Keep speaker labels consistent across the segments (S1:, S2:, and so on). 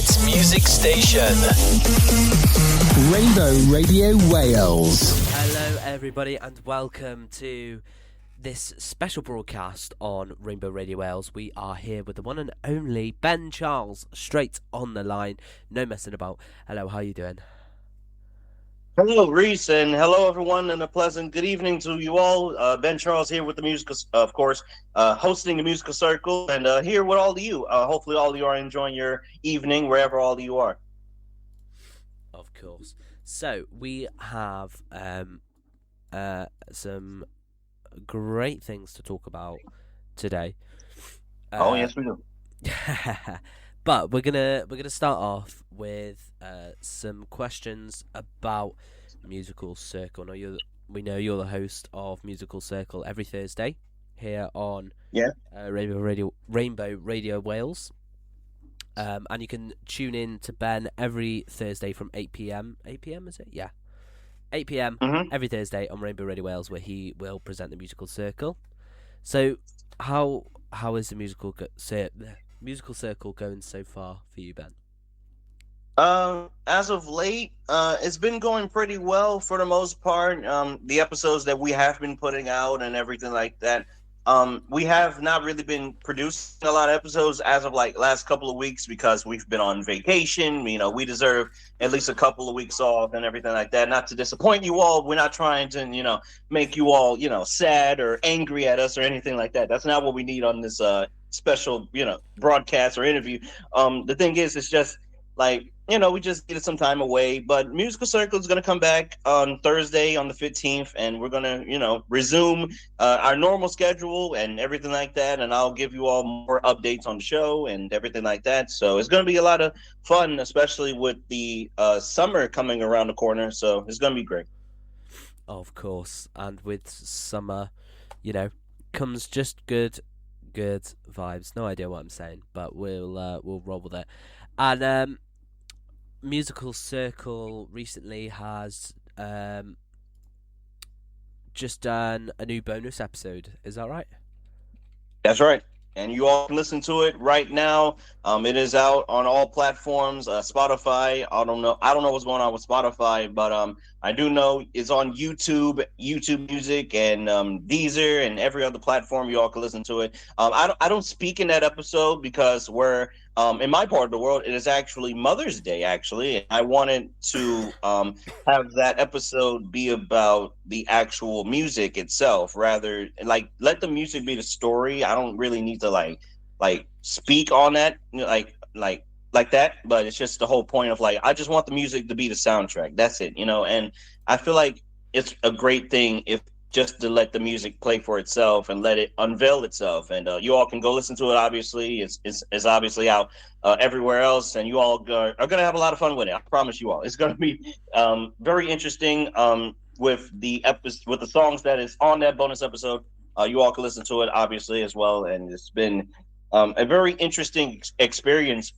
S1: hit music station.
S2: Rainbow Radio Wales.
S3: Hello everybody and welcome to this special broadcast on Rainbow Radio Wales. We are here with the one and only Ben Charles, straight on the line, no messing about. Hello, how are you doing?
S4: Hello, Rhys, and hello, everyone, and a pleasant good evening to you all. Ben Charles here with the musical, of course, hosting the musical circle, and here with all of you. Hopefully, all of you are enjoying your evening wherever all of you are.
S3: Of course. So we have some great things to talk about today.
S4: Yes, we do.
S3: But we're gonna start off with some questions about Musical Circle. Now we know you're the host of Musical Circle every Thursday here on Rainbow Radio Wales, and you can tune in to Ben every Thursday from 8 p.m. 8 p.m. is it? Yeah, 8 p.m. Every Thursday on Rainbow Radio Wales, where he will present the Musical Circle. So how is the Musical Circle going so far for you, Ben?
S4: As of late, it's been going pretty well for the most part. The episodes that we have been putting out and everything like that. We have not really been producing a lot of episodes as of like last couple of weeks because we've been on vacation. You know, we deserve at least a couple of weeks off and everything like that. Not to disappoint you all. We're not trying to, make you all, sad or angry at us or anything like that. That's not what we need on this, special, broadcast or interview. The thing is, it's just like, we just needed some time away, but Musical Circle is going to come back on Thursday on the 15th, and we're going to, resume our normal schedule and everything like that, and I'll give you all more updates on the show and everything like that. So it's going to be a lot of fun, especially with the summer coming around the corner, so it's going to be great.
S3: Of course, and with summer, comes just good vibes. No idea what I'm saying, but we'll roll with it. And Musical Circle recently has just done a new bonus episode. Is that right?
S4: That's right. And you all can listen to it right now. It is out on all platforms. Spotify. I don't know what's going on with Spotify, but I do know it's on YouTube Music, and Deezer, and every other platform. You all can listen to it. I don't speak in that episode because we're in my part of the world. It is actually Mother's Day. Actually, I wanted to have that episode be about the actual music itself, rather like let the music be the story. I don't really need to like speak on that like that, but it's just the whole point of like, I just want the music to be the soundtrack. That's it, and I feel like it's a great thing if just to let the music play for itself and let it unveil itself. And you all can go listen to it. Obviously, it's obviously out everywhere else, and you all are going to have a lot of fun with it. I promise you all. It's going to be very interesting with the songs that is on that bonus episode. You all can listen to it, obviously, as well. And it's been a very interesting experience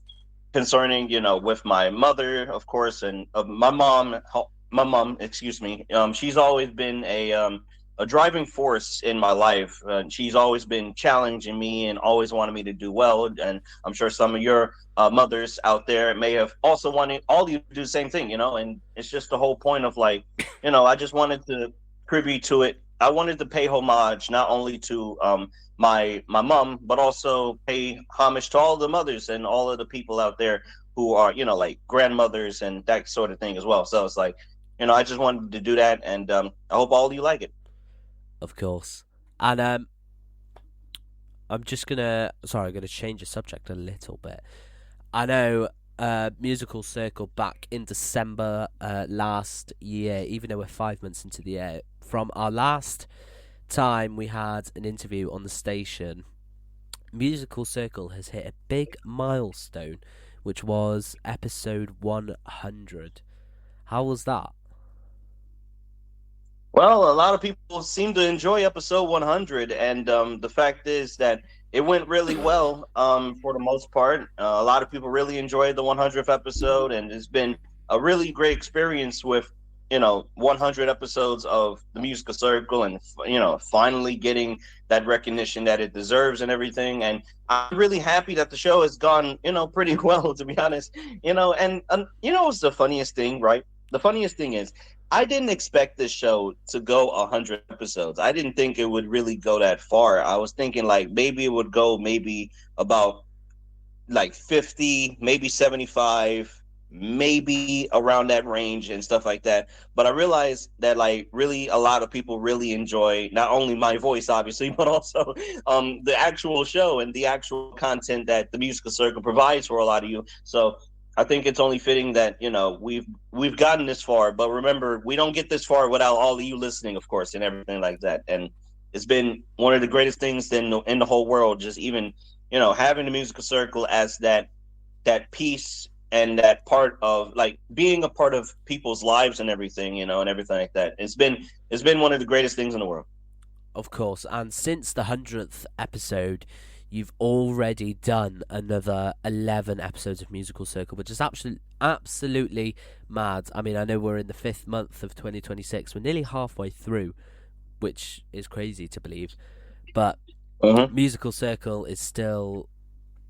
S4: concerning, with my mother, of course, and my mom, excuse me. She's always been a driving force in my life. She's always been challenging me and always wanted me to do well. And I'm sure some of your mothers out there may have also wanted all of you to do the same thing, and it's just the whole point of like, I just wanted to tribute to it. I wanted to pay homage not only to my mom, but also pay homage to all the mothers and all of the people out there who are, like grandmothers and that sort of thing as well. So it's like, I just wanted to do that, and I hope all of you like it.
S3: Of course. And I'm gonna change the subject a little bit. I know Musical Circle back in December last year, even though we're 5 months into the year, from our last time we had an interview on the station, Musical Circle has hit a big milestone, which was episode 100. How was that?
S4: Well, a lot of people seem to enjoy episode 100, and the fact is that it went really well for the most part. A lot of people really enjoyed the 100th episode, and it's been a really great experience with 100 episodes of the Musical Circle, and finally getting that recognition that it deserves and everything. And I'm really happy that the show has gone pretty well, to be honest. What's the funniest thing, right? The funniest thing is, I didn't expect this show to go 100 episodes. I didn't think it would really go that far. I was thinking like maybe it would go maybe about like 50, maybe 75, maybe around that range and stuff like that. But I realized that like really a lot of people really enjoy not only my voice, obviously, but also the actual show and the actual content that the Musical Circle provides for a lot of you. So I think it's only fitting that we've gotten this far. But remember, we don't get this far without all of you listening, of course, and everything like that. And it's been one of the greatest things in the whole world, just even having the Musical Circle as that piece and that part of like being a part of people's lives and everything, and everything like that. It's been one of the greatest things in the world.
S3: Of course, and since the 100th episode, you've already done another 11 episodes of Musical Circle, which is absolutely mad. I mean, I know we're in the 5th month of 2026. We're nearly halfway through, which is crazy to believe. But Musical Circle is still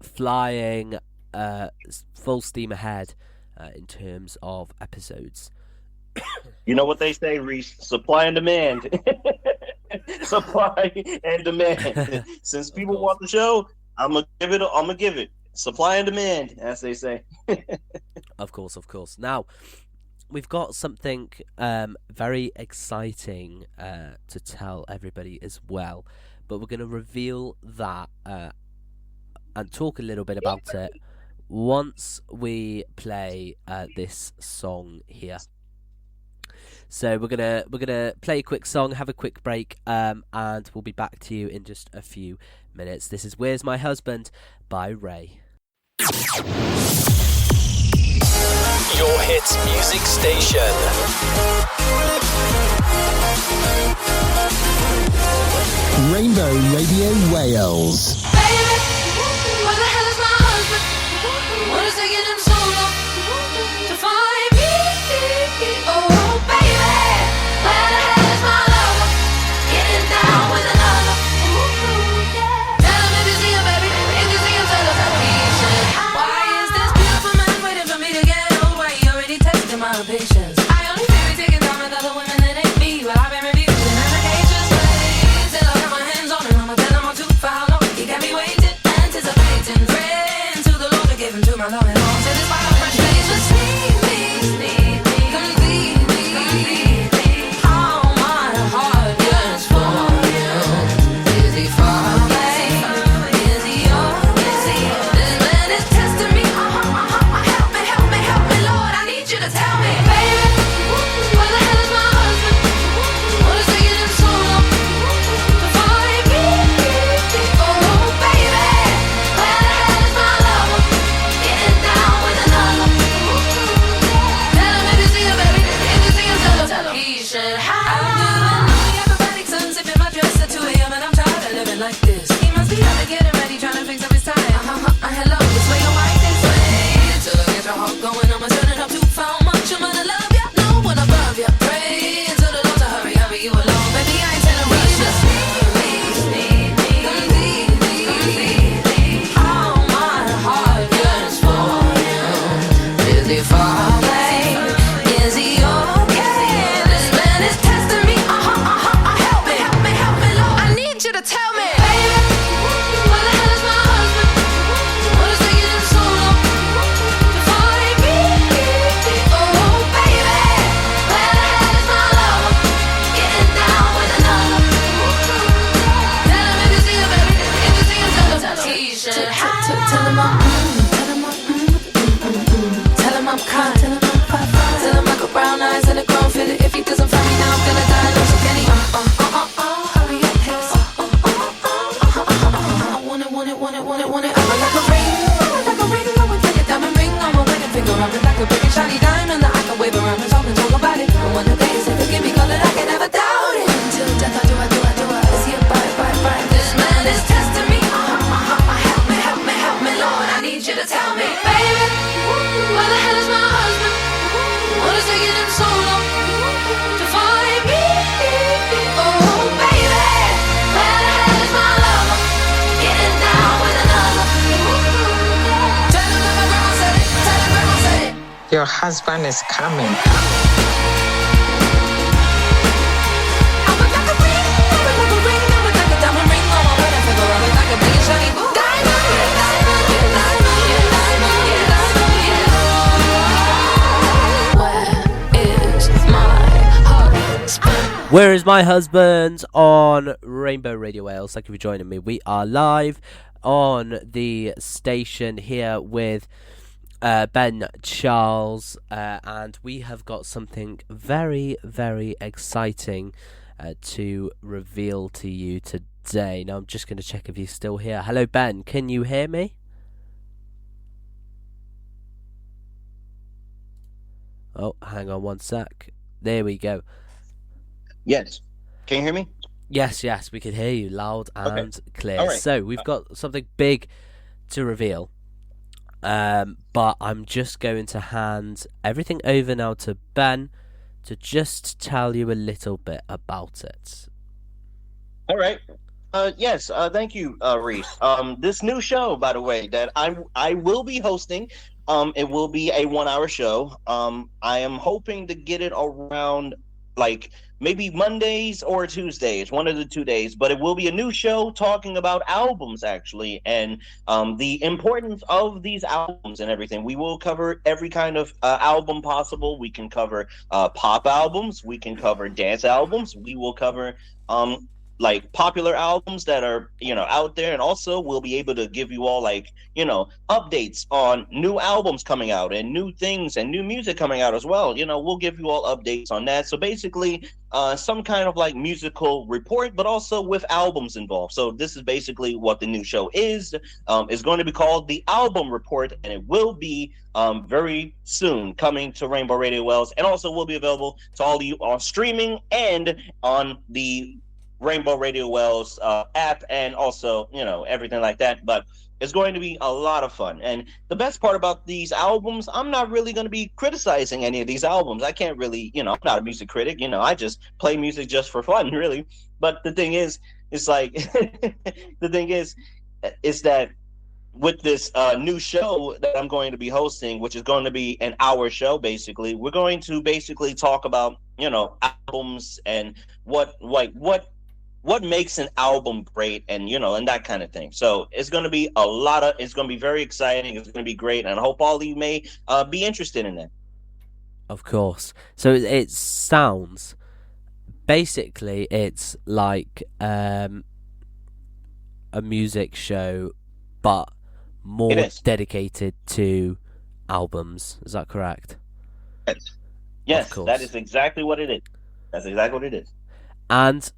S3: flying full steam ahead in terms of episodes.
S4: You know what they say, Rhys? Supply and demand. Supply and demand. Since people want the show, I'm gonna give it. Supply and demand, as they say.
S3: Of course. Now, we've got something very exciting to tell everybody as well, but we're going to reveal that and talk a little bit about it once we play this song here. So we're gonna play a quick song, have a quick break, and we'll be back to you in just a few minutes. This is "Where's My Husband" by Ray.
S2: Your hits music station. Rainbow Radio Wales.
S1: Baby, where the hell is my husband? What is taking him so long to find me? Oh, baby, where the hell is my lover? Getting down with another. Tell him if you see him, baby. If you see him, tell him he should. Why is this beautiful man waiting for me to get old? Why he already tested my patience? I only fear he's taking time with other women that ain't me. Well, I've been refusing applications. Till I got my hands on him, I'ma tell him I'll do for how long. He got me waiting, anticipating, praying to the Lord to give him to my love and all. So this fire fresh face just need me, complete me. All my heart yearns for you. Is he far away? Is he okay? This man is testing me. Help me, Lord. I need you to tell me, baby, where the hell is my husband? What is taking him so long to find me? Oh, baby, where the hell is my lover? Getting down with another. Tell him if you see him, baby. If you see him, tell him he should have. I'm doing the acrobatic sun, sipping my dress at 2 a.m. and I'm tired of living like this. He must be out to getting ready, trying to fix up his tie. Hello, this way, your wife is way. Till I get your heart going, I'ma turn it up to how much I'm gonna love ya. No one above ya. Pray until the Lord to hurry you along. Baby, I ain't in a rush. Just need me. All my heart yearns for you. Is he far away? Is he okay? This man is testing me. Help me, Lord. I need you to tell me, baby, where the hell is my husband? What is taking him so long to find me? Oh, baby, where the hell is my lover? Getting down with another. Tell him if you see him, baby. If you see him, tell him he should have. Tell him I'm kind. Tell him I got brown eyes and a grown feel it. If he doesn't find me now, I'm gonna die. No, so can he? Hurry up, please. I want it. I'm like a ring. I would take a diamond ring on my wedding finger. I'm like a big and shiny diamond that I can wave around and talk about it. And one of the days, if you give me color, I can never doubt it. Until death, I do. Is he a bite? This man is testing me. Help me, Lord. I need you to tell me, baby, where the hell is my husband? What is taking him so long
S5: Your husband is coming.
S3: Where is my husband on Rainbow Radio Wales? Thank you for joining me. We are live on the station here with Ben Charles, and we have got something very, very exciting to reveal to you today. Now, I'm just going to check if he's still here. Hello, Ben. Can you hear me? Oh, hang on one sec. There we go.
S4: Yes. Can you hear me?
S3: Yes, we can hear you loud and clear.
S4: All right.
S3: So we've got something big to reveal, but I'm just going to hand everything over now to Ben to just tell you a little bit about it.
S4: All right. Yes. Thank you, Rhys. This new show, by the way, that I will be hosting. It will be a 1-hour show. I am hoping to get it around like maybe Mondays or Tuesdays, one of the 2 days, but it will be a new show talking about albums, actually, and the importance of these albums and everything. We will cover every kind of album possible. We can cover pop albums. We can cover dance albums. We will cover like popular albums that are, out there. And also we'll be able to give you all updates on new albums coming out and new things and new music coming out as well. We'll give you all updates on that. So basically some kind of like musical report, but also with albums involved. So this is basically what the new show is. It's going to be called The Album Report, and it will be very soon coming to Rainbow Radio Wales, and also will be available to all of you on streaming and on the Rainbow Radio Wales app, and also everything like that. But it's going to be a lot of fun. And the best part about these albums, I'm not really going to be criticizing any of these albums. I can't really, I'm not a music critic. I just play music just for fun, really. But the thing is, it's like the thing is that with this new show that I'm going to be hosting, which is going to be an hour show, basically, we're going to basically talk about albums and what makes an album great, and and that kind of thing. So it's going to be it's going to be very exciting. It's going to be great, and I hope all of you may be interested in that.
S3: Of course. So it sounds basically it's like a music show, but more dedicated to albums. Is that correct?
S4: Yes, that is exactly what it is. That's exactly what it is.
S3: And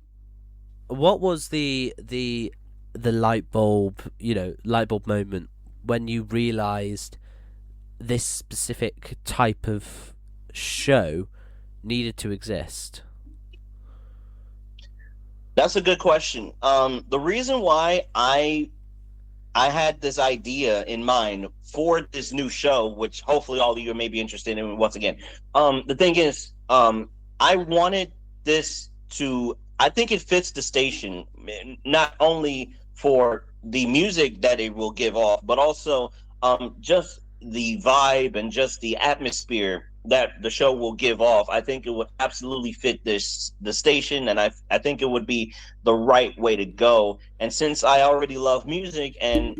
S3: what was the light bulb moment when you realized this specific type of show needed to exist?
S4: That's a good question. The reason why I had this idea in mind for this new show, which hopefully all of you may be interested in once again. The thing is, I wanted this to, I think it fits the station, not only for the music that it will give off, but also just the vibe and just the atmosphere that the show will give off. I think it would absolutely fit the station, and I think it would be the right way to go. And since I already love music, and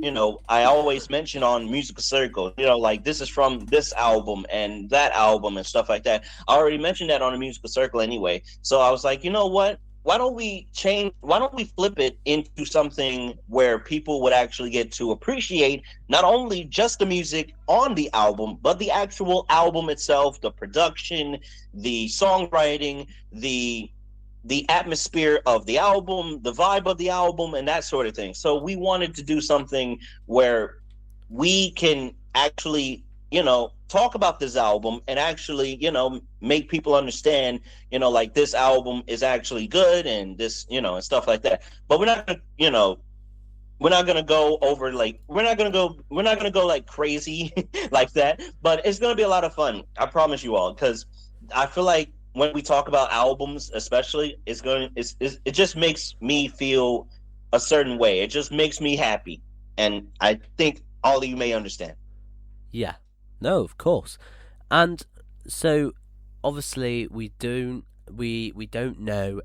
S4: I always mention on Musical Circle, like this is from this album and that album and stuff like that. I already mentioned that on the Musical Circle anyway. So I was like, you know what? Why don't we flip it into something where people would actually get to appreciate not only just the music on the album, but the actual album itself, the production, the songwriting, the atmosphere of the album, the vibe of the album, and that sort of thing. So we wanted to do something where we can actually talk about this album and actually make people understand like this album is actually good, and this and stuff like that. But we're not gonna go over like we're not gonna go like crazy like that, but it's gonna be a lot of fun, I promise you all, because I feel like when we talk about albums especially, it just makes me feel a certain way. It just makes me happy, and I think all of you may understand.
S3: Yeah. No, of course. And so, obviously, we don't know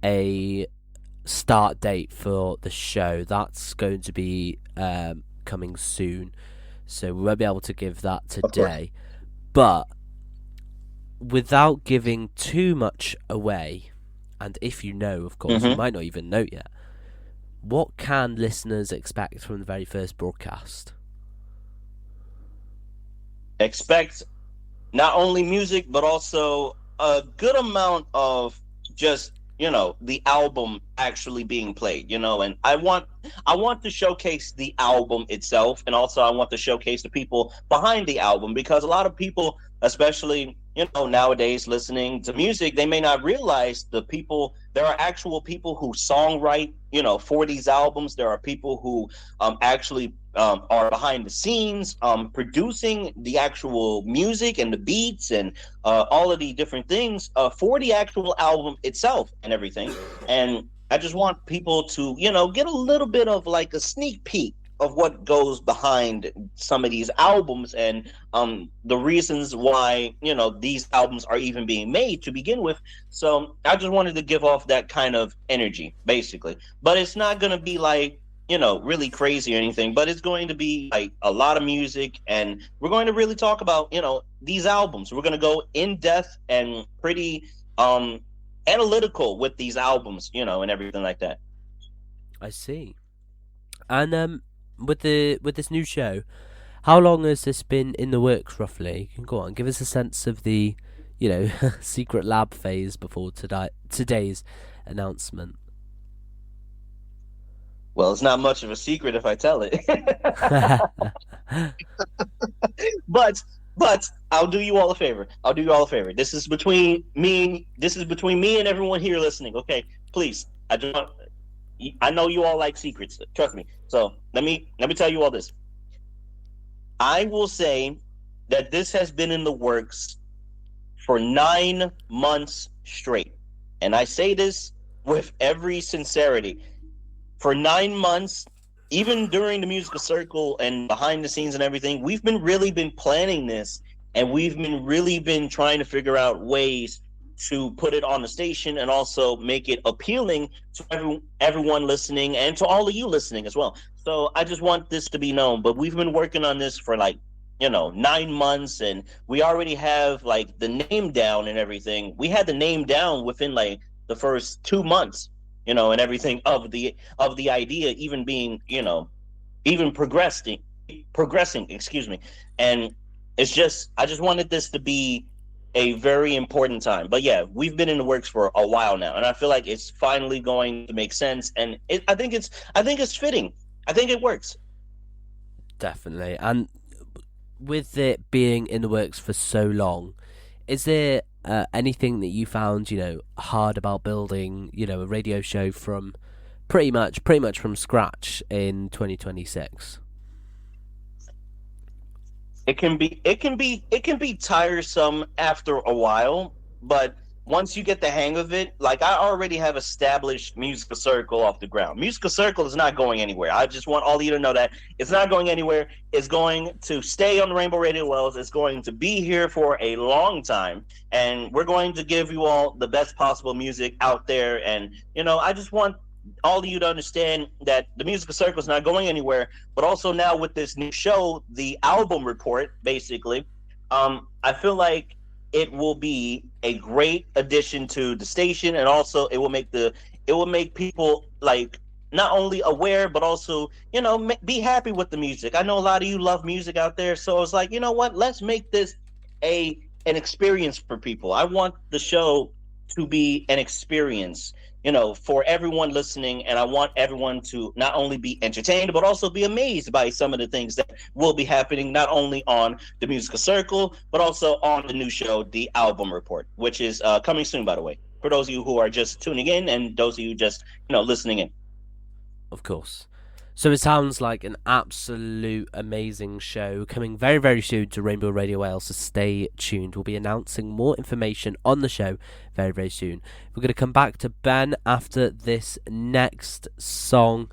S3: a start date for the show. That's going to be coming soon, so we won't be able to give that
S4: Of course.
S3: today. But without giving too much away, and if you know, of course, you might not even know yet, what can listeners expect from the very first broadcast?
S4: Expect not only music, but also a good amount of just, the album actually being played, and I want to showcase the album itself, and also I want to showcase the people behind the album, because a lot of people, especially, nowadays listening to music, they may not realize there are actual people who songwrite, for these albums. There are people who actually are behind the scenes, producing the actual music and the beats and all of the different things for the actual album itself and everything. And I just want people to, get a little bit of like a sneak peek of what goes behind some of these albums, and the reasons why, these albums are even being made to begin with. So I just wanted to give off that kind of energy, basically. But it's not going to be like, really crazy or anything, but it's going to be like a lot of music, and we're going to really talk about, these albums. We're going to go in depth and pretty analytical with these albums, and everything like that.
S3: I see. And with this new show, how long has this been in the works roughly? You can go on, give us a sense of the, secret lab phase before today's announcement.
S4: Well, it's not much of a secret if I tell it. but I'll do you all a favor. This is between me. This is between me and everyone here listening. Okay, please. I know you all like secrets. Trust me. So let me tell you all this. I will say that this has been in the works for 9 months straight, and I say this with every sincerity. For 9 months, even during the musical circle and behind the scenes and everything, we've been planning this, and we've been trying to figure out ways to put it on the station and also make it appealing to everyone listening and to all of you listening as well. So I just want this to be known, but we've been working on this for 9 months, and we already have like the name down and everything. We had the name down within like the first 2 months, and everything of the idea even being, even progressing, excuse me. And I just wanted this to be a very important time. But yeah, we've been in the works for a while now, and I feel like it's finally going to make sense, and I think it's fitting. I think it works.
S3: Definitely. And with it being in the works for so long, is there anything that you found, hard about building, a radio show from pretty much from scratch in 2026?
S4: It can be tiresome after a while, but once you get the hang of it, like I already have established Musical Circle off the ground. Musical Circle is not going anywhere. I just want all of you to know that it's not going anywhere. It's going to stay on the Rainbow Radio Wells. It's going to be here for a long time, and we're going to give you all the best possible music out there. And I just want all of you to understand that the Musical Circle is not going anywhere, but also now with this new show, the album report, basically, I feel like it will be a great addition to the station, and also it will make people like not only aware, but also be happy with the music. I know a lot of you love music out there, so it's like, you know what? Let's make this an experience for people. I want the show to be an experience, for everyone listening, and I want everyone to not only be entertained, but also be amazed by some of the things that will be happening, not only on the Musical Circle, but also on the new show, the Album Report, which is coming soon, by the way, for those of you who are just tuning in and those of you just, listening in.
S3: Of course. So it sounds like an absolute amazing show coming very, very soon to Rainbow Radio Wales, so stay tuned. We'll be announcing more information on the show very, very soon. We're going to come back to Ben after this next song,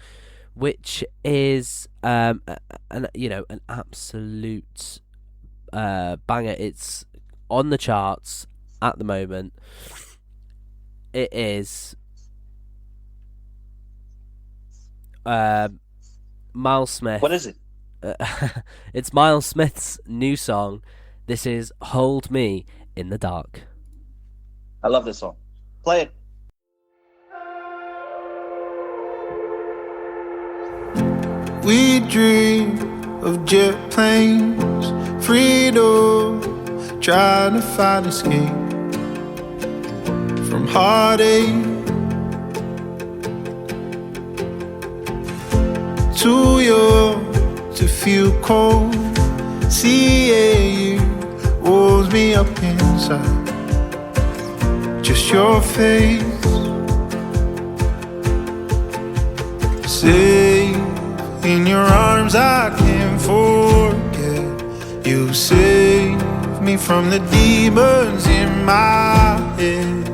S3: which is an absolute banger. It's on the charts at the moment. It is Miles Smith.
S4: What is it?
S3: It's Miles Smith's new song. This is Hold Me in the Dark.
S4: I love this song. Play it.
S6: We dream of jet planes, freedom, trying to find escape from heartache. Too young to feel cold, seeing you warms me up inside. Just your face, safe in your arms I can't forget. You save me from the demons in my head.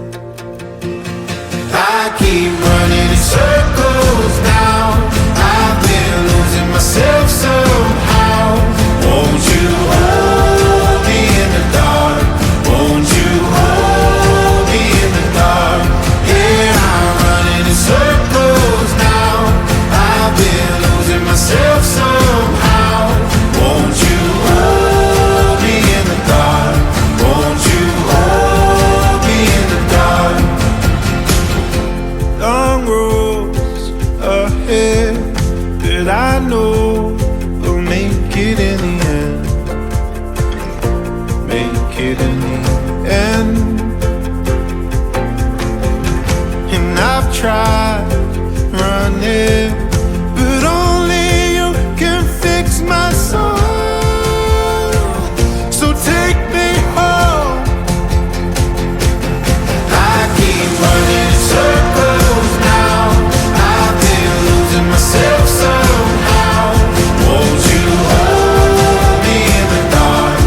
S6: I keep running in circles now. I've been losing myself somehow. Won't you hold me in the dark? Won't you hold me in the dark? Yeah, I'm running in circles now. I've been losing myself somehow. Won't you hold me in the dark? Won't you hold me in the dark? Long roads ahead that I know will make it in the end. Make it in the end. And I've tried running, but only you can fix my soul. So take me home. I keep running in circles now. I've been losing myself somehow. Won't you hold me in the dark?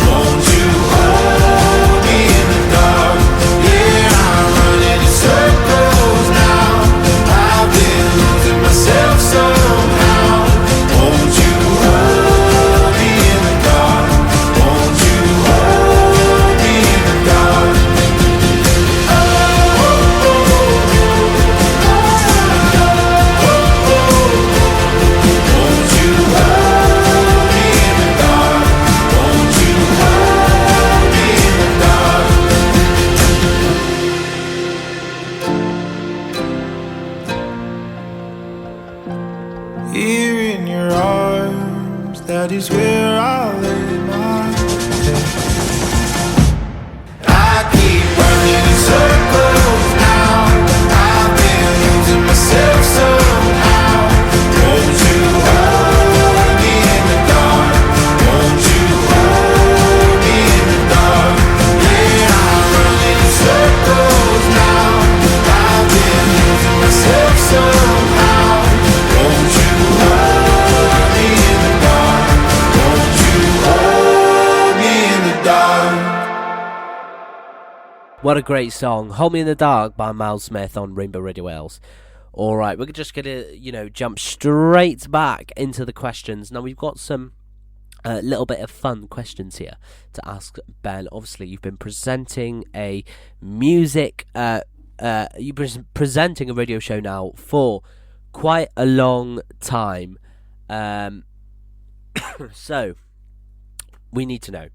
S6: Won't you hold me in the dark? Yeah, I'm running in circles now. I've been losing myself somehow. Won't you hold me in the dark? Won't you hold me in the dark? Won't you hold me in the dark? Won't you hold me in the dark? Here in your arms, that is where I'll lay my head. I keep running in circles now. I've been losing myself somehow. Won't you hold me in the dark? Won't you hold me in the dark? Yeah, I'm running in circles now. I've been losing myself somehow. Won't you hold me in the dark? Won't you hold me in the dark?
S3: What a great song. Hold Me in the Dark by Miles Smith on Rainbow Radio Wales. Alright, we're just going to, jump straight back into the questions. Now, we've got some little bit of fun questions here to ask Ben. Obviously, you've been presenting a music, you've been presenting a radio show now for quite a long time. So, we need to know,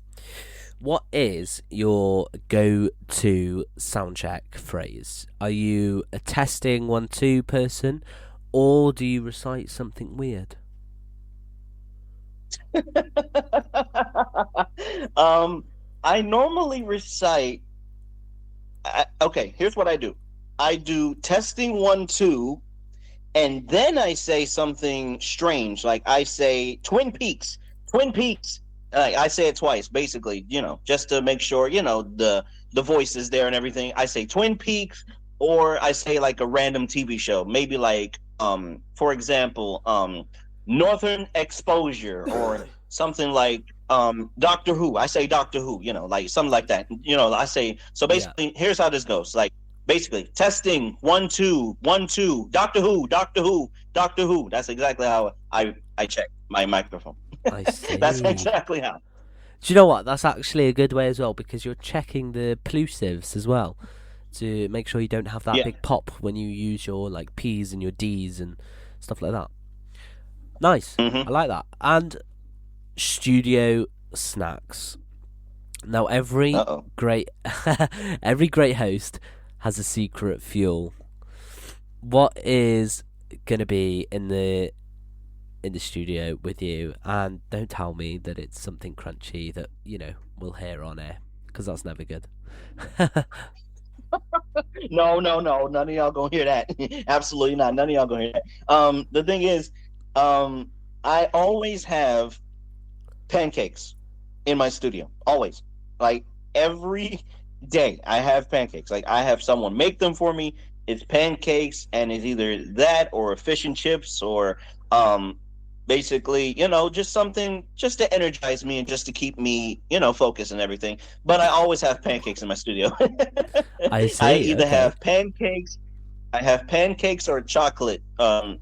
S3: what is your go-to soundcheck phrase? Are you a testing 1-2 person, or do you recite something weird?
S4: I normally recite. Okay, here's what I do. I do testing 1-2, and then I say something strange, like I say Twin Peaks. I say it twice, basically, just to make sure, the voice is there and everything. I say Twin Peaks, or I say like a random TV show, maybe like, for example, Northern Exposure, or something like Doctor Who. I say Doctor Who, like something like that. I say, so basically, Here's how this goes. Like, basically, testing 1-2, 1-2, Doctor Who, Doctor Who, Doctor Who. That's exactly how I check my microphone.
S3: I see.
S4: That's exactly how.
S3: Do you know what? That's actually a good way as well because you're checking the plosives as well to make sure you don't have that
S4: Yeah.
S3: big pop when you use your like P's and your D's and stuff like that. Nice.
S4: Hmm.
S3: I like that. And studio snacks. Now every
S4: Uh-oh.
S3: great every great host has a secret fuel. What is gonna be in the studio with you? And don't tell me that it's something crunchy that we'll hear on air because that's never good.
S4: No, no, no. None of y'all gonna hear that. Absolutely not. None of y'all gonna hear that. The thing is, I always have pancakes in my studio. Always. Like every day I have pancakes. Like I have someone make them for me. It's pancakes and it's either that or fish and chips or um basically, just something just to energize me and just to keep me, focused and everything. But I always have pancakes in my studio.
S3: I
S4: I
S3: see.
S4: either
S3: Okay.
S4: have pancakes I have pancakes or chocolate,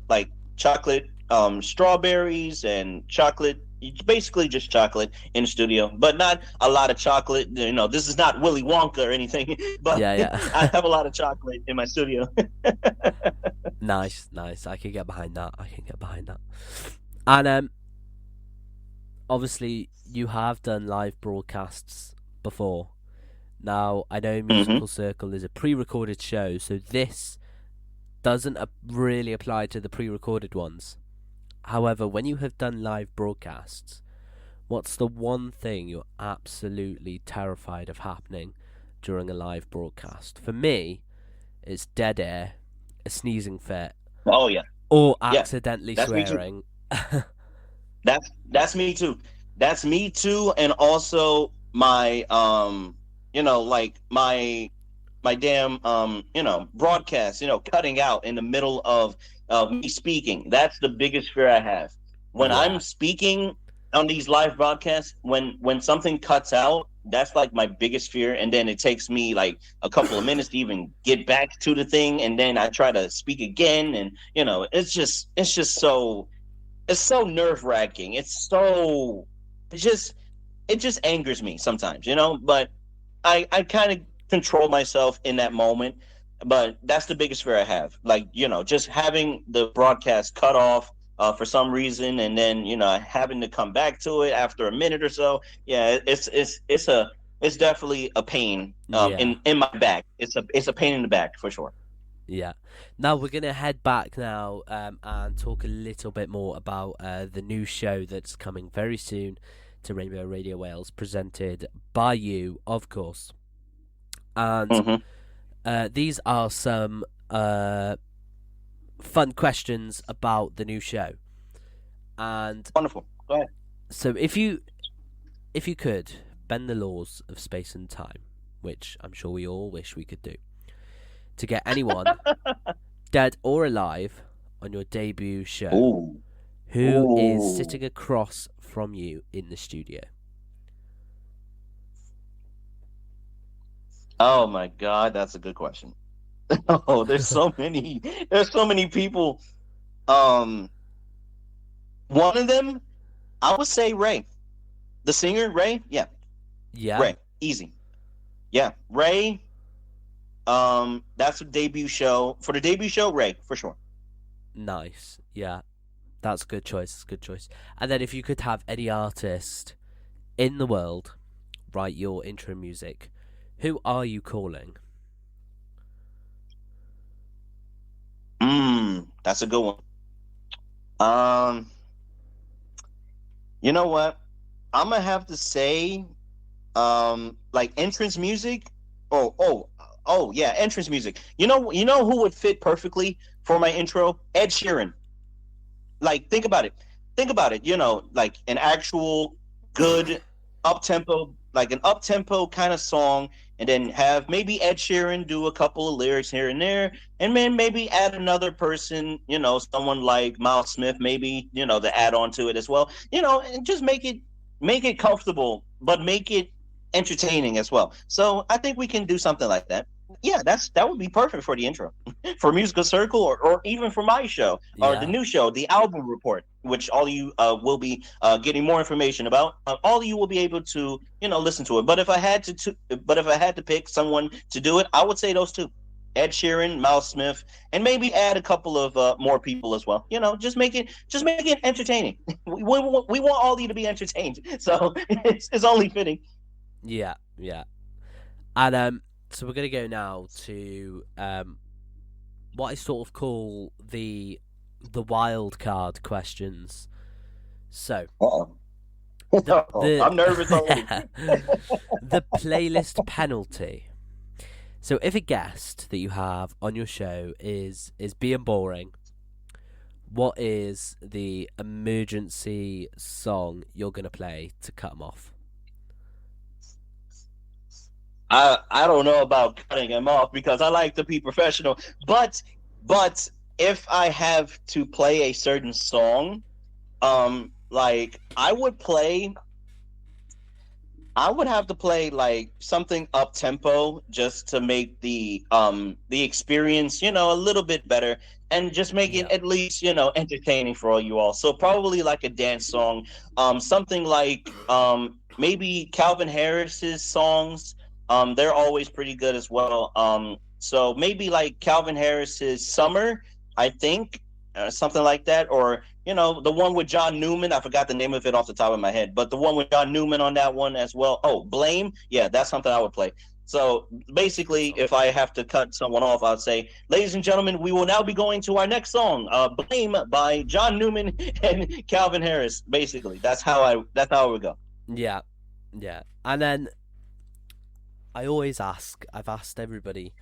S4: like chocolate, strawberries and chocolate. It's basically just chocolate in the studio, but not a lot of chocolate. This is not Willy Wonka or anything, but
S3: Yeah,
S4: I
S3: yeah.
S4: have a lot of chocolate in my studio.
S3: Nice, nice. I can get behind that. I can get behind that. And obviously you have done live broadcasts before. Now I know
S4: Hmm.
S3: Musical Circle is a pre-recorded show, so this doesn't really apply to the pre-recorded ones. However, when you have done live broadcasts, what's the one thing you're absolutely terrified of happening during a live broadcast? For me, it's dead air, a sneezing fit,
S4: Oh yeah,
S3: or
S4: yeah,
S3: accidentally
S4: that's me too.
S3: swearing.
S4: That's me too. That's me too, and also my like my damn broadcast, cutting out in the middle of me speaking. That's the biggest fear I have. When I'm
S3: Yeah,
S4: speaking on these live broadcasts, when something cuts out, that's like my biggest fear. And then it takes me like a couple of minutes to even get back to the thing, and then I try to speak again, and it's so nerve wracking. It just it just angers me sometimes, but I kind of control myself in that moment. But that's the biggest fear I have. Like, just having the broadcast cut off for some reason, and then, having to come back to it after a minute or so. Yeah, it's definitely a pain
S3: yeah,
S4: in my back. It's a pain in the back for sure.
S3: yeah. Now we're gonna head back now and talk a little bit more about the new show that's coming very soon to Rainbow Radio Wales, presented by you, of course. And
S4: Hmm.
S3: these are some fun questions about the new show. And
S4: Wonderful. Go ahead.
S3: so if you could bend the laws of space and time, which I'm sure we all wish we could do, to get anyone, dead or alive, on your debut show,
S4: Ooh.
S3: who is
S4: Ooh.
S3: sitting across from you in the studio?
S4: Oh my God, that's a good question. Oh, there's so many people. Um, one of them, I would say Ray, the singer Ray. Yeah,
S3: Yeah,
S4: Ray, easy. Yeah, Ray. That's a debut show for the debut show. Ray for sure.
S3: nice. Yeah, that's a good choice. It's a good choice. And then if you could have any artist in the world write your intro music, who are you calling?
S4: That's a good one. Um, you know what? I'm gonna have to say, like entrance music. Oh, oh, yeah, entrance music. You know who would fit perfectly for my intro? Ed Sheeran. Like, think about it. Think about it. Like an actual good up tempo, like an up tempo kind of song, and then have maybe Ed Sheeran do a couple of lyrics here and there, and then maybe add another person, someone like Miles Smith, maybe, to add on to it as well, and just make it comfortable, but make it entertaining as well. So I think we can do something like that. yeah, that would be perfect for the intro, for Musical Circle, or even for my show, or the
S3: Yeah.
S4: new show, the album report, which all of you will be getting more information about. All of you will be able to listen to it. But if I had but if I had to pick someone to do it, I would say those two. Ed Sheeran, Miles Smith, and maybe add a couple of more people as well. Just make it entertaining. We want all of you to be entertained, so it's only fitting.
S3: Yeah, yeah. And so we're gonna go now to what I sort of call the wild card questions. So
S4: Uh-oh.
S3: the
S4: I'm nervous already.
S3: the playlist penalty. So if a guest that you have on your show is being boring, what is the emergency song you're gonna play to cut them off?
S4: I don't know about cutting him off because I like to be professional. But if I have to play a certain song, like I would have to play like something up tempo just to make the experience, a little bit better, and just make it
S3: Yeah.
S4: at least, entertaining for all you all. So probably like a dance song, something like maybe Calvin Harris's songs. They're always pretty good as well. So maybe like Calvin Harris's Summer, I think, something like that, or the one with John Newman. I forgot the name of it off the top of my head, but the one with John Newman on that one as well. Oh, Blame. Yeah, that's something I would play. So basically, if I have to cut someone off, I'd say, ladies and gentlemen, we will now be going to our next song, Blame by John Newman and Calvin Harris. Basically, that's how it would go.
S3: Yeah, yeah. And then I've asked everybody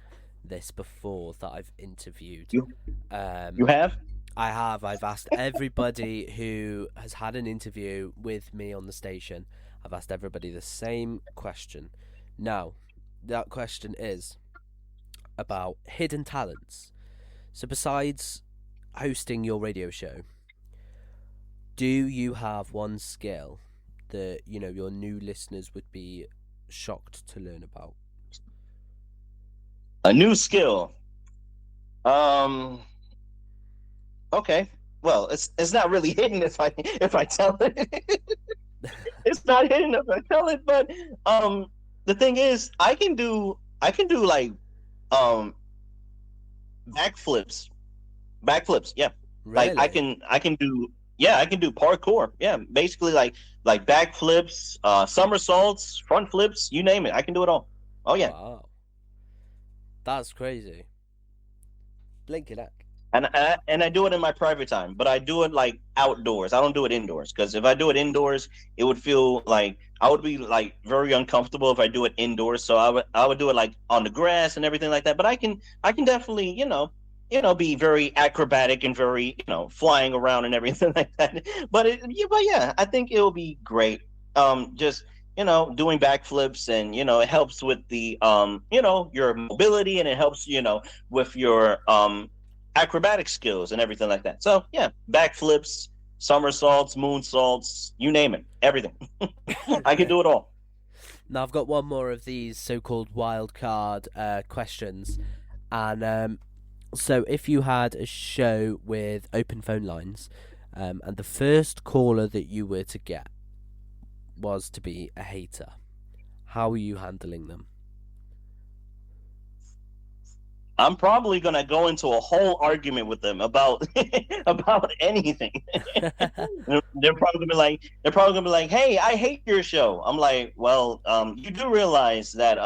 S3: this before that I've interviewed.
S4: You
S3: Um,
S4: you have?
S3: I have. I've asked everybody who has had an interview with me on the station. I've asked everybody the same question. Now, that question is about hidden talents. So, besides hosting your radio show, do you have one skill that your new listeners would be shocked to learn about?
S4: A new skill. Um. Okay. Well, it's not really hidden if I tell it. It's not hidden if I tell it, but the thing is, I can do like um backflips. Backflips, yeah. Like I
S3: Really?
S4: can I can do yeah, I can do parkour. Yeah, basically like backflips, somersaults, front flips, you name it. I can do it all. Oh yeah.
S3: Wow, that's crazy. Blinking heck.
S4: And I do it in my private time, but I do it like outdoors. I don't do it indoors because if I do it indoors, it would feel like I would be like very uncomfortable if I do it indoors. So I would do it like on the grass and everything like that. But I can definitely be very acrobatic and very flying around and everything like that. But I think it will be great. Just doing backflips, and it helps with the your mobility, and it helps with your acrobatic skills and everything like that. So yeah, backflips, somersaults, moonsaults, you name it, everything. I can do it all.
S3: Now I've got one more of these so-called wild card questions, and so if you had a show with open phone lines, and the first caller that you were to get was to be a hater, how are you handling them?
S4: I'm probably gonna go into a whole argument with them about about anything. They're probably gonna be like, "Hey, I hate your show." I'm like, "Well, you do realize that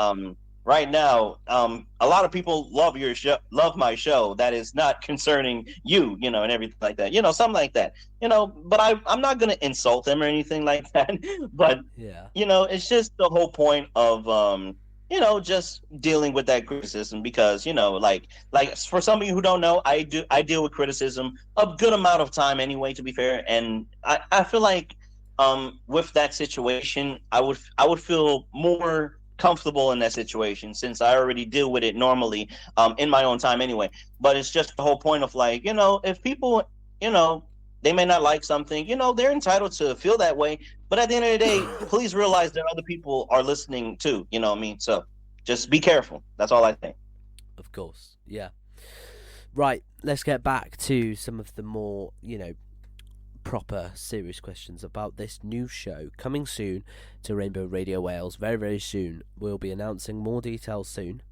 S4: right now, a lot of people love my show. That is not concerning you, and everything like that, something like that, But I'm not gonna insult them or anything like that. But
S3: Yeah.
S4: it's just the whole point of just dealing with that criticism because like for some of you who don't know, I deal with criticism a good amount of time anyway, to be fair, and I feel like with that situation, I would feel more comfortable in that situation since I already deal with it normally in my own time anyway. But it's just the whole point of like if people they may not like something, they're entitled to feel that way. But at the end of the day, please realize that other people are listening too. You know what I mean? So just be careful. That's all I think.
S3: Of course, yeah. Right, let's get back to some of the more, proper, serious questions about this new show coming soon to Rainbow Radio Wales very, very soon. We'll be announcing more details soon.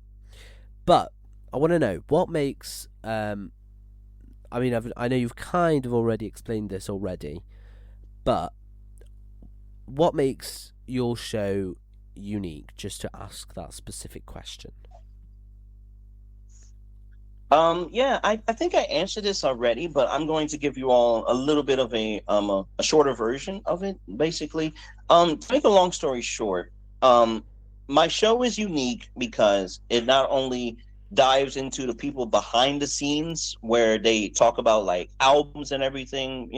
S3: But I want to know what makes. I know you've kind of already explained this already, but what makes your show unique? Just to ask that specific question.
S4: Yeah, I think I answered this already, but I'm going to give you all a little bit of a shorter version of it, basically. To make a long story short, my show is unique because it not only dives into the people behind the scenes where they talk about like albums and everything,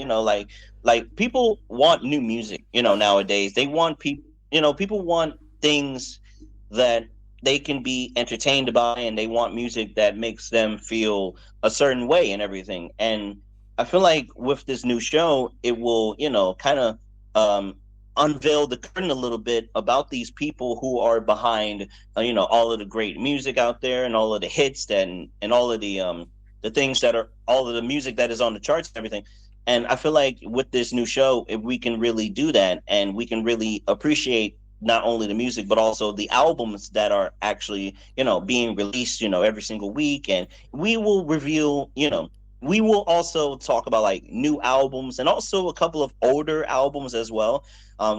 S4: like people want new music, nowadays. They want people want things that they can be entertained by, and they want music that makes them feel a certain way and everything. And I feel like with this new show, it will, kind of um, unveil the curtain a little bit about these people who are behind, all of the great music out there and all of the hits and all of the things that are all of the music that is on the charts and everything. And I feel like with this new show, if we can really do that and we can really appreciate not only the music but also the albums that are actually being released every single week, and we will reveal we will also talk about like new albums and also a couple of older albums as well.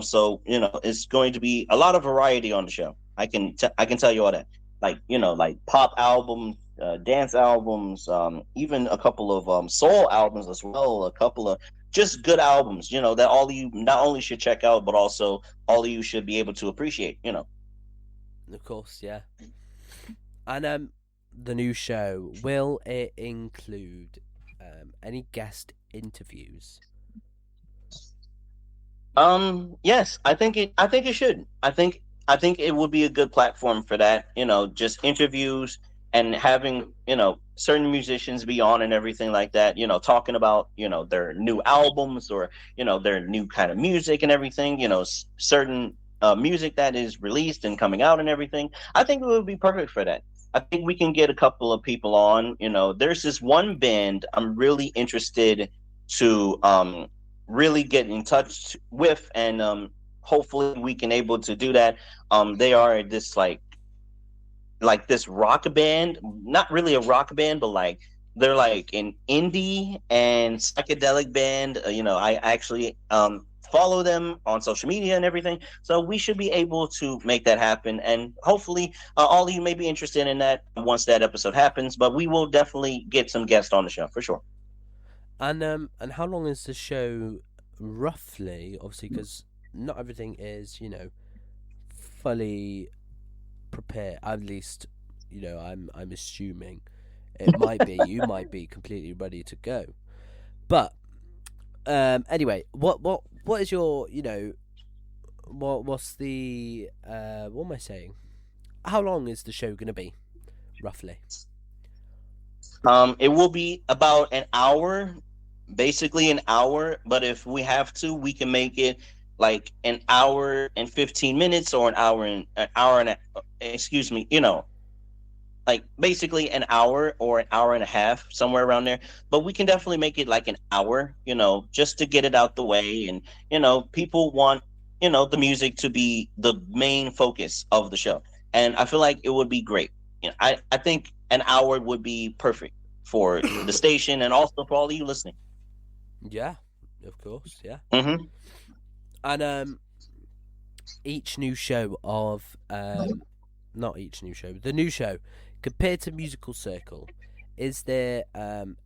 S4: So it's going to be a lot of variety on the show. I can tell you all that, like like pop albums, dance albums, even a couple of soul albums as well, a couple of just good albums, that all of you not only should check out, but also all of you should be able to appreciate.
S3: Of course, yeah. And the new show, will it include any guest interviews?
S4: Yes, I think it should. I think it would be a good platform for that, just interviews and having, certain musicians be on and everything like that, talking about, their new albums or, their new kind of music and everything, certain music that is released and coming out and everything. I think it would be perfect for that. I think we can get a couple of people on, there's this one band I'm really interested to really get in touch with, and hopefully we can able to do that. They are this like this rock band, not really a rock band, but like they're like an indie and psychedelic band. I actually follow them on social media and everything, so we should be able to make that happen. And hopefully, all of you may be interested in that once that episode happens. But we will definitely get some guests on the show for sure.
S3: And how long is the show roughly? Obviously, because not everything is fully prepared. At least I'm assuming it might be. You might be completely ready to go. But anyway, what is your what's the what am I saying? How long is the show gonna be, roughly?
S4: It will be about an hour, basically an hour. But if we have to, we can make it like an hour and 15 minutes, or excuse me, like basically an hour or an hour and a half, somewhere around there. But we can definitely make it like an hour, just to get it out the way. And people want the music to be the main focus of the show, and I feel like it would be great. I think an hour would be perfect for the station and also for all of you listening.
S3: Yeah, of course, yeah.
S4: Mm-hmm.
S3: And each new show of not each new show, the new show compared to Musical Circle, is there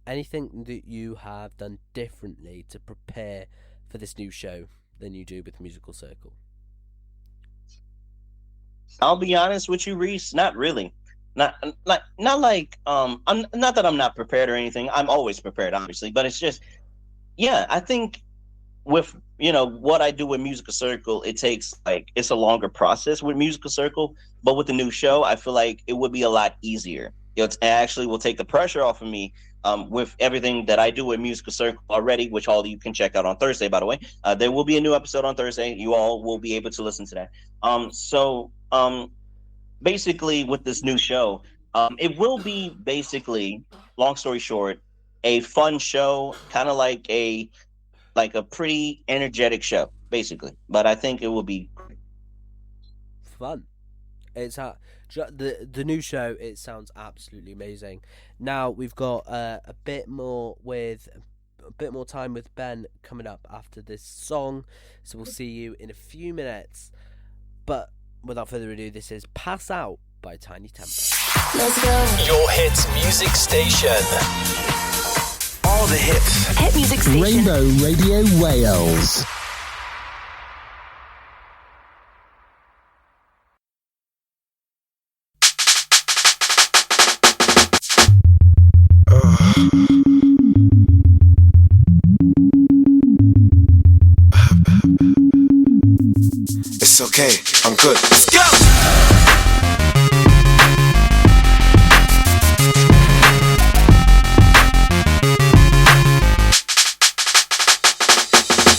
S3: anything that you have done differently to prepare for this new show than you do with Musical Circle?
S4: I'll be honest with you, Rhys. Not really. Not like I'm not that I'm not prepared or anything. I'm always prepared, obviously. But it's just, yeah. I think with what I do with Musical Circle, it's a longer process with Musical Circle. But with the new show, I feel like it would be a lot easier. It actually will take the pressure off of me. With everything that I do with Musical Circle already, which all of you can check out on Thursday, by the way. There will be a new episode on Thursday. You all will be able to listen to that. So basically with this new show, It will be basically, long story short, a fun show, kind of like a pretty energetic show, basically. But I think it will be
S3: Fun. It's the new show. It sounds absolutely amazing. Now we've got a bit more time with Ben coming up after this song, so we'll see you in a few minutes. But without further ado, this is "Pass Out" by Tiny Temper.
S1: Let's go.
S2: Your hits music station. All the hits.
S1: Hit music station.
S2: Rainbow Radio Wales.
S6: It's okay, I'm good. Let's go!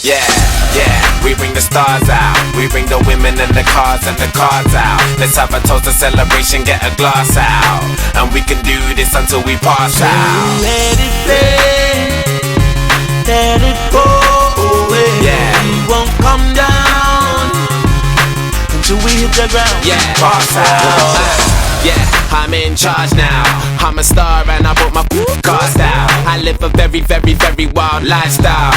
S6: Yeah, we bring the stars out. We bring the women and the cars and the cards out. Let's have a toast, a celebration, get a glass out. And we can do this until we pass out.
S7: Let it play, let it go away.
S6: Yeah.
S7: We won't come down until we hit the ground.
S6: Yeah, pass out. Yeah, I'm in charge now. I'm a star and I bought my cars out. I live a very, very, very wild lifestyle.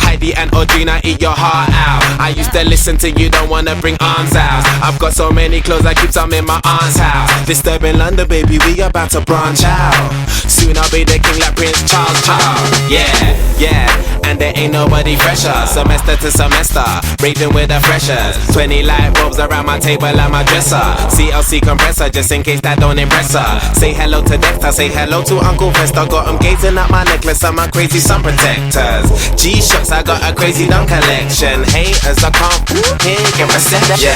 S6: Heidi and Audrina, eat your heart out. I used to listen to you, don't wanna bring arms out. I've got so many clothes, I keep some in my aunt's house. Disturbing London, baby, we about to branch out. Soon I'll be the king like Prince Charles. Yeah, and there ain't nobody fresher. Semester to semester, raving with the freshers. 20 light bulbs around my table and my dresser. CLC compressor, just in case that don't impress her. Say hello to Dexter, say hello to Uncle Fester. Got him gazing at my necklace and my crazy sun protectors. G-Shocks, I got a crazy dumb collection. Haters, I can't hear, get reception.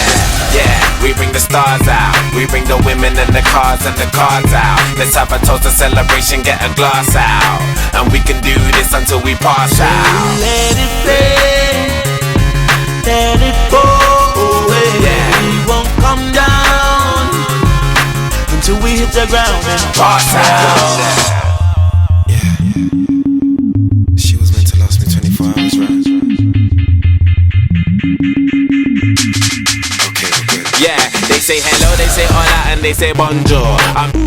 S6: Yeah, we bring the stars out. We bring the women and the cars and the cards out. Let's have a toast, a celebration, get a glass out. And we can do this until we pass out.
S7: Let it play, let it go away.
S6: Yeah.
S7: We won't come down until we hit the ground and
S6: Pass out.
S8: Yeah. She was meant to last me 24 hours, right? Okay, we're good.
S6: Yeah, they say hello, they say hola, and they say bonjour.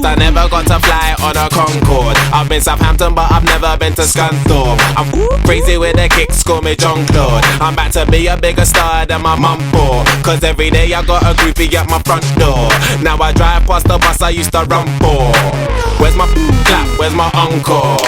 S6: I never got to fly on a Concorde. I've been Southampton, but I've never been to Scunthorpe. I'm crazy with the kicks, call me John Claude. I'm about to be a bigger star than my mum for. Cause every day I got a groupie at my front door. Now I drive past the bus I used to run for. Where's my clap, where's my encore?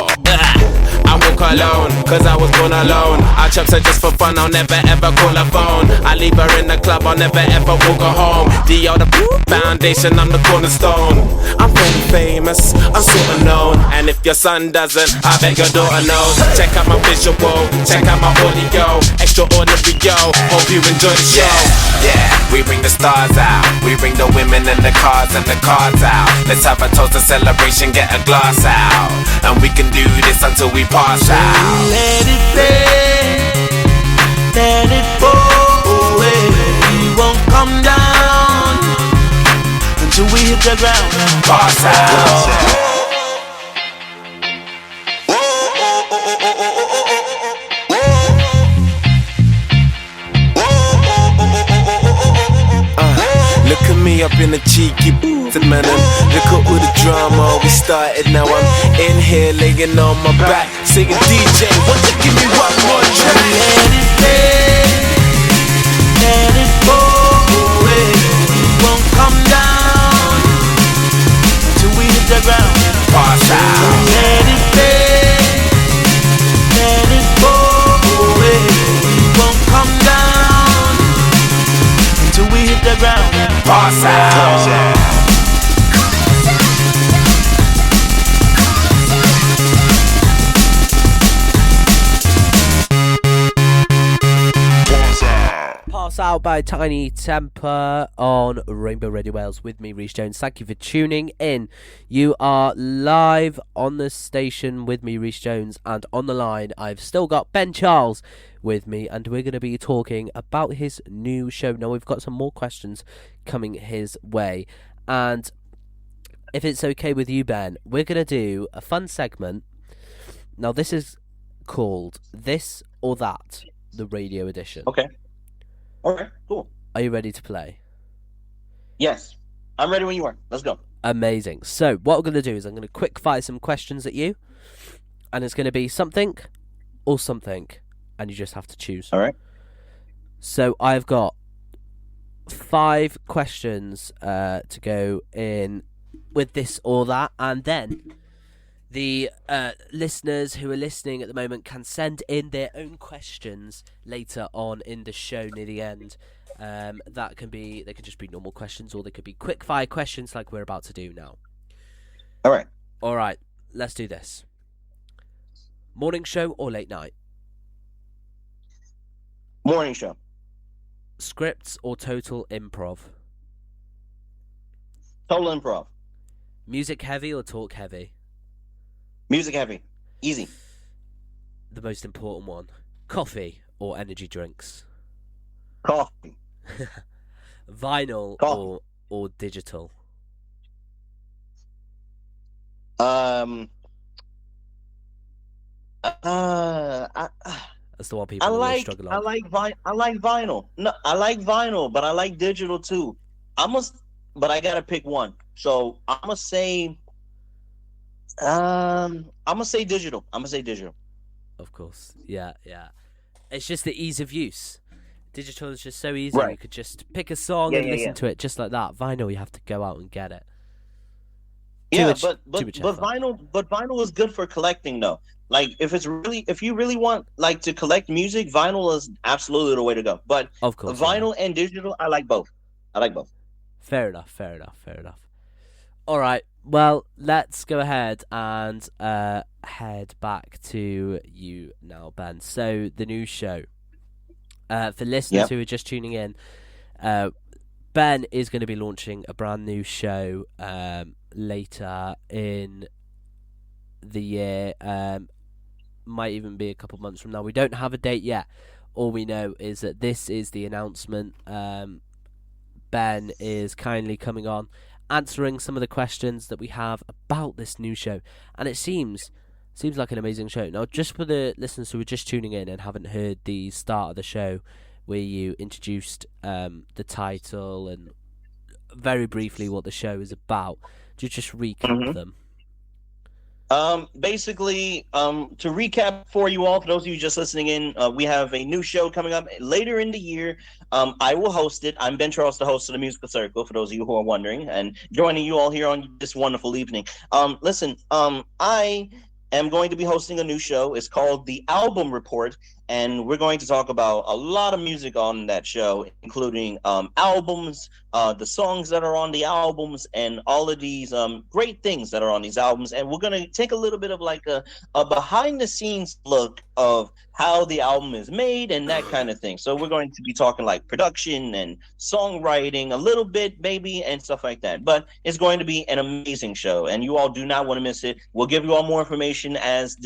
S6: I walk alone, cause I was born alone. I chops her just for fun, I'll never ever call her phone. I leave her in the club, I'll never ever walk her home. D.O. the foundation, I'm the cornerstone. I'm very famous, I'm super known. And if your son doesn't, I bet your daughter knows. Check out my visual, check out my audio. Extraordinary, yo, hope you enjoy the show. Yeah, we bring the stars out. We bring the women and the cars and the cards out. Let's have a toast, a celebration, get a glass out. And we can do this until we pass out.
S7: let it play, let it go away. We won't come down until we hit the ground and
S6: Pass out.
S8: Look at me up in the cheeky man. Look at all the drama we started. Now I'm in here laying on my back, saying DJ, won't you give me one more track?
S7: Let it play, let it go away. We won't come down until we hit the ground and
S6: Pass out.
S7: let it play, let it go away. We won't come down until we hit the ground and
S6: Pass out.
S3: Pass Out by Tiny Temper on Rainbow Radio Wales with me, Rhys Jones. Thank you for tuning in. You are live on the station with me, Rhys Jones, and on the line I've still got Ben Charles with me, and we're going to be talking about his new show. Now we've got some more questions coming his way, and if it's okay with you, Ben, we're going to do a fun segment. Now, this is called This or That, the radio edition.
S4: Okay. All right. Cool.
S3: Are you ready to play?
S4: Yes. I'm ready when you are. Let's go.
S3: Amazing. So, what I'm going to do is I'm going to quick fire some questions at you, and it's going to be something or something, and you just have to choose.
S4: All right.
S3: So, I've got 5 questions to go in with this or that, and then the listeners who are listening at the moment can send in their own questions later on in the show near the end. They could just be normal questions, or they could be quick fire questions like we're about to do now.
S4: All right.
S3: All right, let's do this. Morning show or late night?
S4: Morning show.
S3: Scripts or total improv?
S4: Total improv.
S3: Music heavy or talk heavy?
S4: Music heavy. Easy.
S3: The most important one. Coffee or energy drinks?
S4: Coffee.
S3: Vinyl
S4: Coffee.
S3: or digital? That's the one people always struggle on.
S4: I like vinyl. No, I like vinyl, but I like digital too. But I gotta pick one. So I'm gonna say digital.
S3: Of course. Yeah. It's just the ease of use. Digital is just so easy.
S4: Right.
S3: You could just pick a song and listen to it just like that. Vinyl, you have to go out and get it.
S4: But vinyl is good for collecting though. Like if you really want like to collect music, vinyl is absolutely the way to go. But
S3: of course,
S4: vinyl and digital, I like both.
S3: Fair enough. All right. Well, let's go ahead and head back to you now, Ben. So the new show. For listeners who are just tuning in, Ben is going to be launching a brand new show later in the year. Might even be a couple months from now. We don't have a date yet. All we know is that this is the announcement. Ben is kindly coming on, answering some of the questions that we have about this new show, and it seems like an amazing show. Now, just for the listeners who are just tuning in and haven't heard the start of the show, where you introduced the title and very briefly what the show is about, do you just recap them?
S4: Basically, to recap for you all, for those of you just listening in, we have a new show coming up later in the year. I will host it. I'm Ben Charles, the host of the Musical Circle, for those of you who are wondering, and joining you all here on this wonderful evening. Listen, I am going to be hosting a new show. It's called The Album Report, and we're going to talk about a lot of music on that show, including albums, the songs that are on the albums, and all of these great things that are on these albums. And we're going to take a little bit of like a behind-the-scenes look of how the album is made and that kind of thing. So we're going to be talking like production and songwriting a little bit, maybe, and stuff like that. But it's going to be an amazing show, and you all do not want to miss it. We'll give you all more information as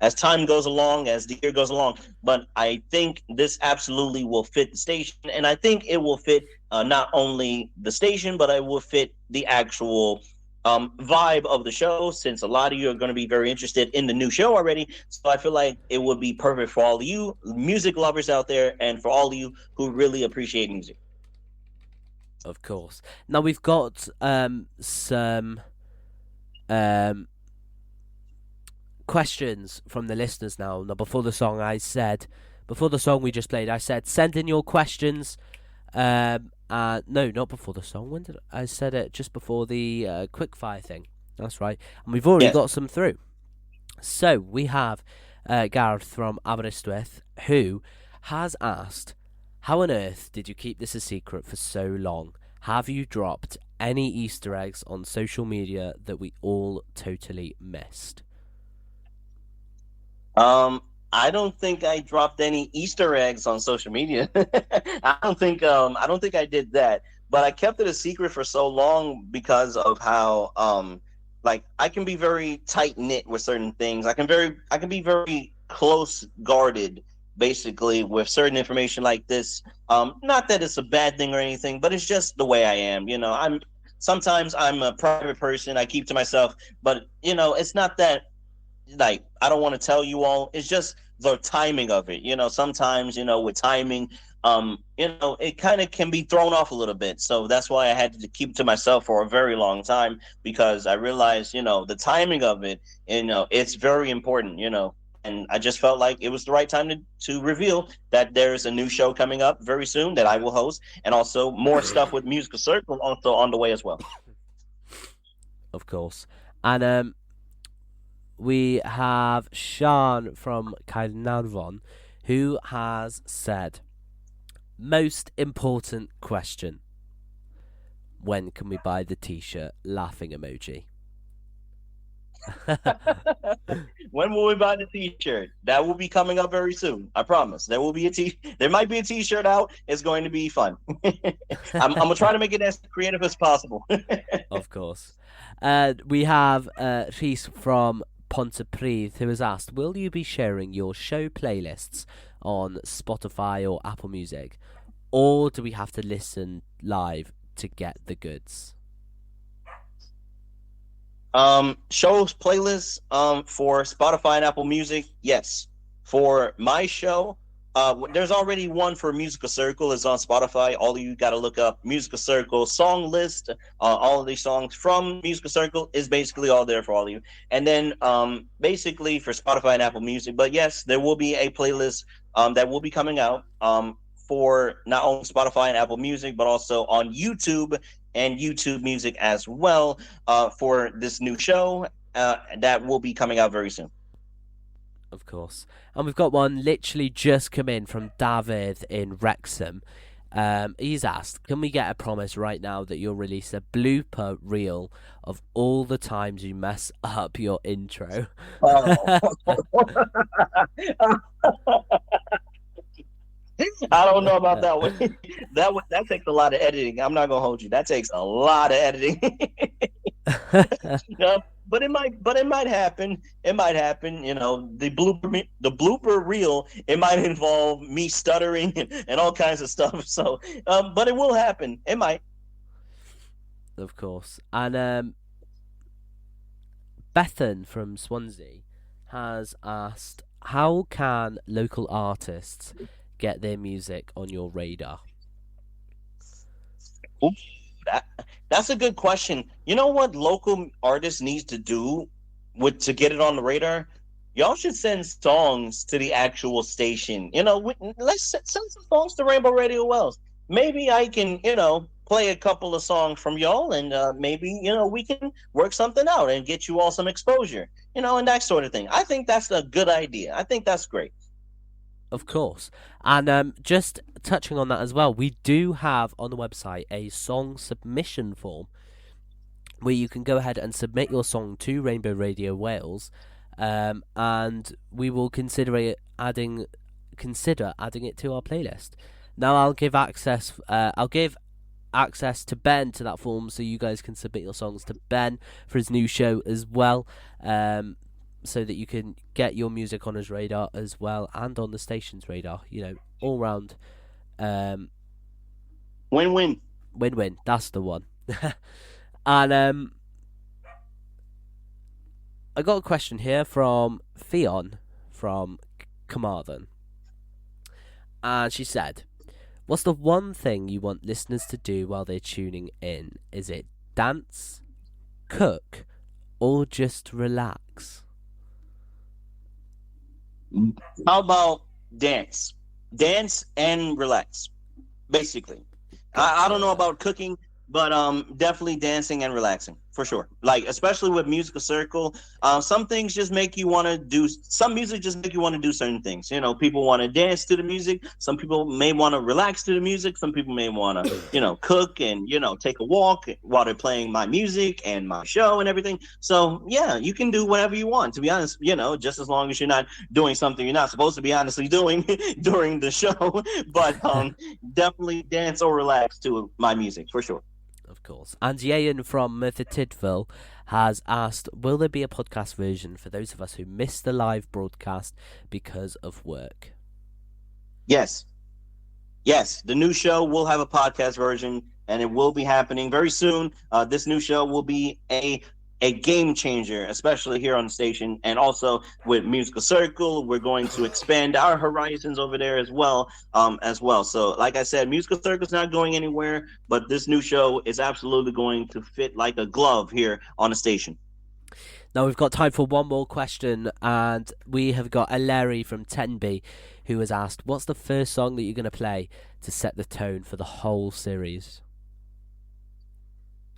S4: as time goes along, as the year goes along. But I think this absolutely will fit the station, and I think it will fit not only the station, but it will fit the actual vibe of the show, since a lot of you are going to be very interested in the new show already. So I feel like it would be perfect for all of you music lovers out there, and for all of you who really appreciate music.
S3: Of course. Now we've got some questions from the listeners now. Now before the song we just played, I said send in your questions. No, not before the song. When did I said it? Just before the quickfire thing. That's right. And we've already got some through. So we have Gareth from Aberystwyth, who has asked, how on earth did you keep this a secret for so long? Have you dropped any Easter eggs on social media that we all totally missed?
S4: I don't think I dropped any Easter eggs on social media. I don't think I did that. But I kept it a secret for so long because of how I can be very tight knit with certain things. I can be very close guarded, basically, with certain information like this. Not that it's a bad thing or anything, but it's just the way I am. sometimes I'm a private person. I keep to myself, but it's not that like I don't want to tell you all. It's just the timing of it. Sometimes with timing, it kind of can be thrown off a little bit. So that's why I had to keep to myself for a very long time because I realized, the timing of it, it's very important. And I just felt like it was the right time to reveal that there's a new show coming up very soon that I will host, and also more stuff with Musical Circle also on the way as well.
S3: Of course. And we have Sean from Caernarfon, who has said, most important question. When can we buy the t-shirt? Laughing emoji.
S4: When will we buy the t-shirt? That will be coming up very soon. I promise. There will be there might be a t-shirt out. It's going to be fun. I'm gonna try to make it as creative as possible.
S3: Of course. We have Rhys from Pontypridd who has asked, will you be sharing your show playlists on Spotify or Apple Music, or do we have to listen live to get the goods?
S4: Shows playlists for Spotify and Apple Music, yes. For my show, there's already one for Musical Circle. It's on Spotify. All of you got to look up Musical Circle song list. All of these songs from Musical Circle is basically all there for all of you. And then basically for Spotify and Apple Music. But yes, there will be a playlist that will be coming out for not only Spotify and Apple Music, but also on YouTube and YouTube Music as well for this new show that will be coming out very soon.
S3: Of course. And we've got one literally just come in from David in Wrexham. He's asked, can we get a promise right now that you'll release a blooper reel of all the times you mess up your intro?
S4: I don't know about that one. That takes a lot of editing. I'm not gonna hold you. That takes a lot of editing. But it might happen. It might happen. The blooper reel. It might involve me stuttering and all kinds of stuff. So, but it will happen. It might.
S3: Of course. And Bethan from Swansea has asked, how can local artists get their music on your radar?
S4: Oops, that's a good question. You know what local artists needs to do to get it on the radar? Y'all should send songs to the actual station. Let's send some songs to Rainbow Radio Wells. Maybe I can, play a couple of songs from y'all, and maybe, we can work something out and get you all some exposure, and that sort of thing. I think that's a good idea. I think that's great.
S3: Of course. And just touching on that as well, we do have on the website a song submission form where you can go ahead and submit your song to Rainbow Radio Wales, and we will consider adding it to our playlist. Now I'll give access to Ben to that form, so you guys can submit your songs to Ben for his new show as well, so that you can get your music on his radar as well and on the station's radar. All round.
S4: Win-win.
S3: Win-win. That's the one. And I got a question here from Theon from Carmarthen, and she said, what's the one thing you want listeners to do while they're tuning in? Is it dance, cook, or just relax?
S4: How about dance? Dance and relax, basically. I don't know about cooking, but definitely dancing and relaxing for sure. Like, especially with Musical Circle, some things just make you want to do. Some music just make you want to do certain things. People want to dance to the music. Some people may want to relax to the music. Some people may want to, cook and take a walk while they're playing my music and my show and everything. So yeah, you can do whatever you want. To be honest, just as long as you're not doing something you're not supposed to be honestly doing during the show. But definitely dance or relax to my music for sure.
S3: Of course. And Yayan from Merthyr Tydfil has asked, will there be a podcast version for those of us who missed the live broadcast because of work?
S4: Yes. The new show will have a podcast version. and it will be happening very soon. This new show will be a game changer, especially here on the station, and also with Musical Circle. We're going to expand our horizons over there as well. So, like I said, Musical Circle's not going anywhere, but this new show is absolutely going to fit like a glove here on the station.
S3: Now we've got time for one more question, and we have got a Larry from Tenby who has asked, what's the first song that you're going to play to set the tone for the whole series?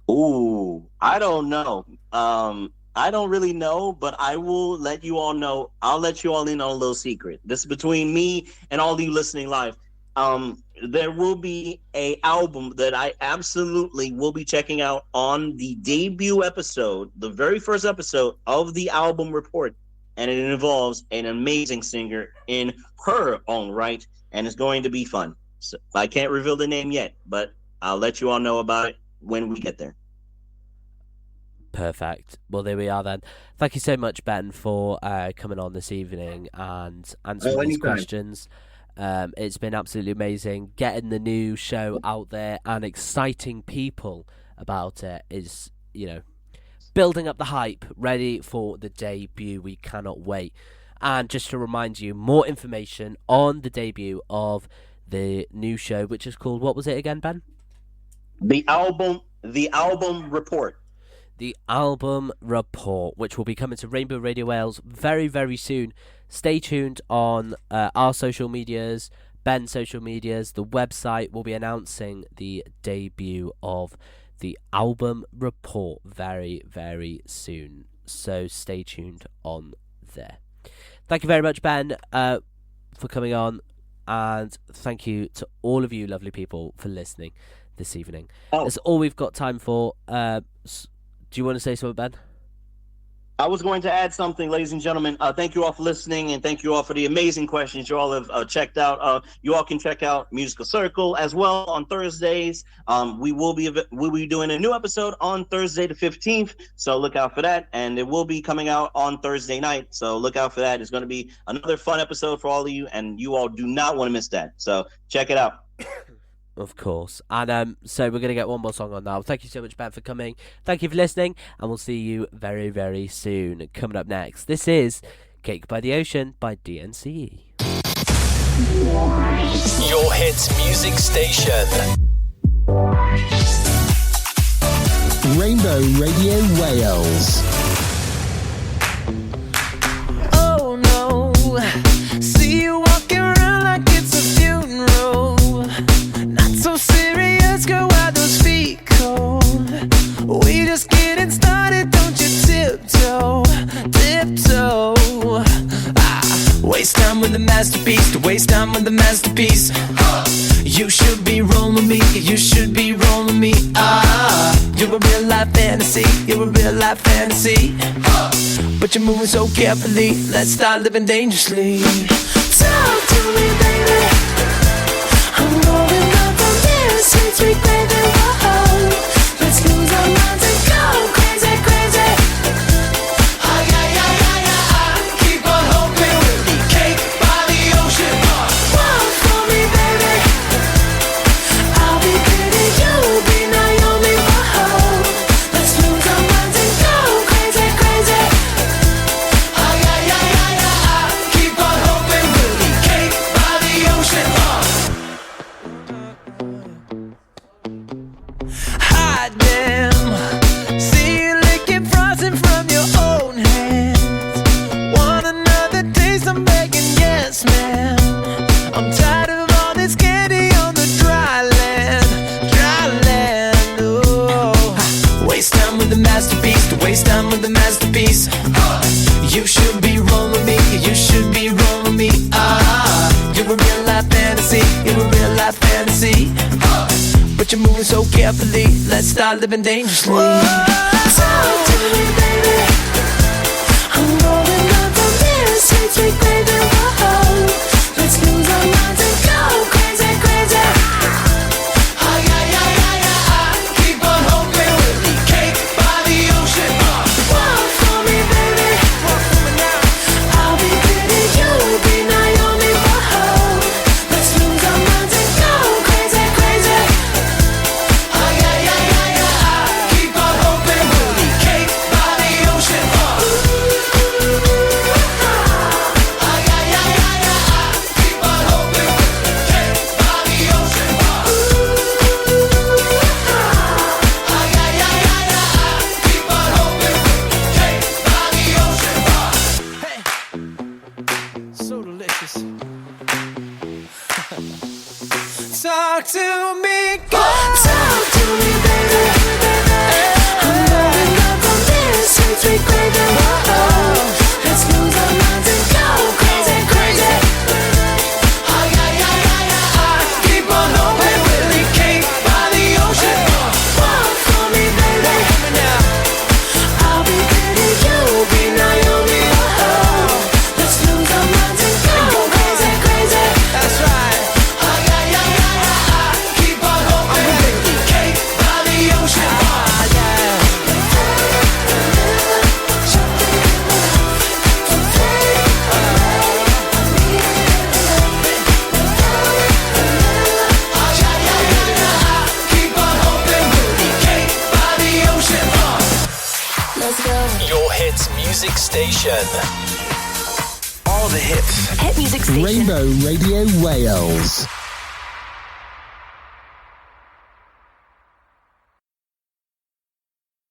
S4: Ooh, I don't know. I don't really know, but I will let you all know. I'll let you all in on a little secret. This is between me and all of you listening live. There will be a album that I absolutely will be checking out on the debut episode, the very first episode of the album report, and it involves an amazing singer in her own right, and it's going to be fun. So I can't reveal the name yet, but I'll let you all know about it when we get there.
S3: Perfect. Well, there we are then. Thank you so much, Ben, for coming on this evening and answering these questions. It's been absolutely amazing. Getting the new show out there and exciting people about it is, building up the hype, ready for the debut. We cannot wait. And just to remind you, more information on the debut of the new show, which is called, what was it again, Ben?
S4: The album report.
S3: The album report, which will be coming to Rainbow Radio Wales very, very soon. Stay tuned on our social medias, Ben's social medias. The website will be announcing the debut of the album report very, very soon. So stay tuned on there. Thank you very much, Ben, for coming on. And thank you to all of you lovely people for listening this evening. That's all we've got time for. Do you want to say something, Ben?
S4: I was going to add something, ladies and gentlemen. Thank you all for listening, and thank you all for the amazing questions you all have checked out. You all can check out Musical Circle as well on Thursdays. We will be doing a new episode on Thursday the 15th, so look out for that. And it will be coming out on Thursday night, so look out for that. It's going to be another fun episode for all of you, and you all do not want to miss that. So check it out.
S3: Of course. And so we're going to get one more song on now. Thank you so much, Ben, for coming. Thank you for listening, and we'll see you very, very soon. Coming up next, this is Cake by the Ocean by DNCE.
S2: Your hits music station.
S9: Rainbow Radio Wales.
S7: Oh no, see you walking around like it's a funeral. Not so serious, girl, why those feet cold? We just getting started, don't you tiptoe. Waste time with the masterpiece, to waste time with the masterpiece. You should be rolling with me, you should be rolling with me. You're a real life fantasy, you're a real life fantasy. But you're moving so carefully, let's start living dangerously. Talk to me, baby. I'm going up from this sweet, sweet baby. Whoa. Let's lose our minds and go crazy, crazy. Keep on hoping we'll be cake by the ocean. Walk for me, baby. I'll be pretty, you'll be Naomi. Whoa. Let's lose our minds and go crazy, crazy. Keep on hoping we'll be cake by the ocean. Hot damn, see you licking frozen from your own hands. Want another taste? I'm begging, yes, ma'am. I'm tired of all this candy on the dry land, dry land. Oh, waste time with the masterpiece, to waste time with the masterpiece. You should be rolling with me, you should be rolling with me. You're a real life fantasy, you're a real life fantasy. But you're moving so carefully, let's start living dangerously. Talk to me, baby. I'm rolling up from this sweet, sweet baby. Whoa. Let's lose our minds and go crazy, crazy. Keep on hoping we'll be cake by the ocean. Walk for me, baby. Walk for me now. I'll be pretty, you'll be Naomi. Whoa. Let's lose our minds and go crazy, crazy. Talk to me, girl.
S1: Talk to me, baby. I'm moving up from this sweet, sweet gravy. Whoa, let's lose our minds and go crazy, crazy.
S7: Keep on hoping, Willie Kate by the ocean.
S1: Walk for me, baby. I'll be Betty, you'll be Naomi. Oh, let's lose our minds and go crazy, crazy.
S7: That's right. Keep on hoping, Willie Kate by the ocean. Keep on hoping, Willie Kate by the ocean.
S1: Let's go.
S2: Your hits music station. All the hits.
S10: Hit music station.
S9: Rainbow Radio Wales.